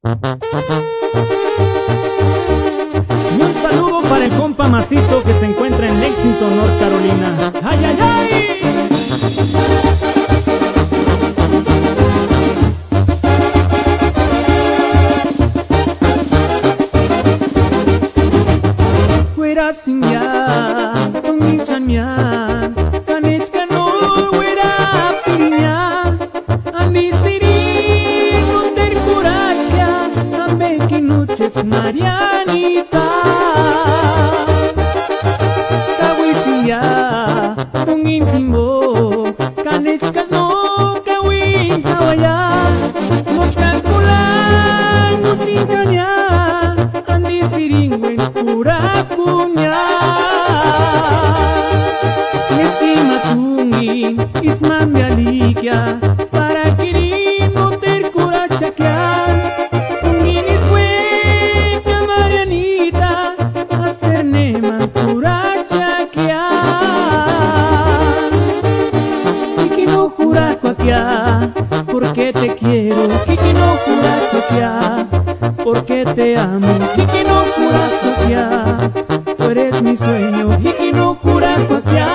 Y un saludo para el compa macizo que se encuentra en Lexington, North Carolina. ¡Ay, ay, ay! Sinya, tungisanya, kanechka no wera pirinya, ami siri no ter kurachya, ambe kinuchets Marianita. Tawi sinya, tungin himo, kanechkas no kawin kawaya, mochkan kulang muchinganya, ami siri ngwen kurakunya. Isman de aliquia para querer no ter curachakya. Ungin iswenya Marianita asterneman curachakya. Kiki no curacuaquia porque te quiero. Kiki no curacuaquia porque te amo. Kiki no curacuaquia, tú eres mi sueño. Kiki no curacuaquia,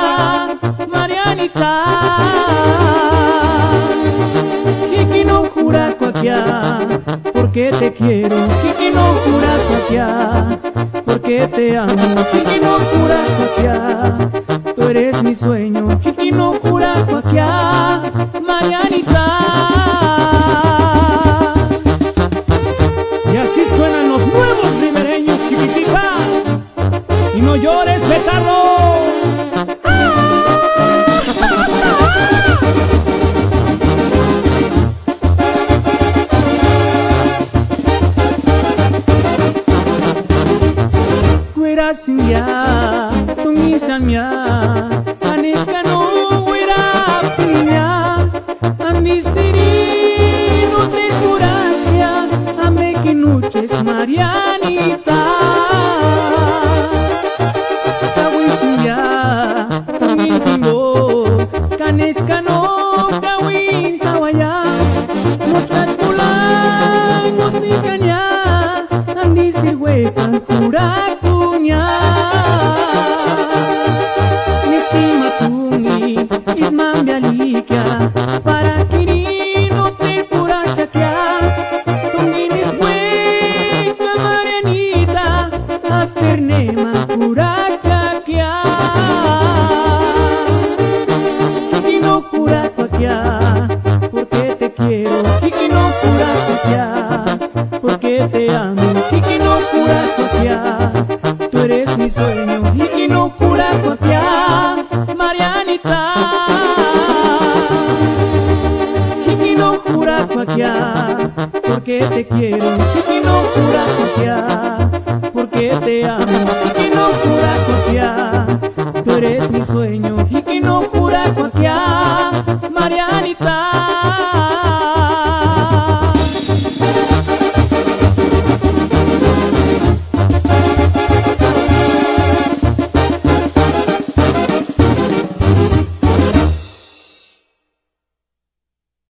Marianita. Kiki no curacuaquia, porque te quiero. Kiki no curacuaquia, porque te amo. Kiki no curacuaquia, tú eres mi sueño. Kiki no curacuaquia, Marianita. Y así suenan los nuevos ribereños, chiquitita. Y no llores, betardo. Sinya, tungisamya, kanechka no wera pinya, ami siri no te curachya, ame kinuches Marianita. Tawi sinya, tungin himo, kanechka no kawin kawaya, mochkas kulang musikanya, andi sirwetan kurak. Isman de aliquia para querer no ter curachakya. Tungin iswenya Marianita asterneman curachakya. Kiki no curacuaquia porque te quiero. Kiki no curacuaquia porque te amo. Kiki no curacuaquia, tú eres mi sueño. Kiki no curacuaquia, Marianita. Kiki no curacuaquia, porque te quiero. Kiki no curacuaquia, porque te amo. Kiki no curacuaquia, tú eres mi sueño.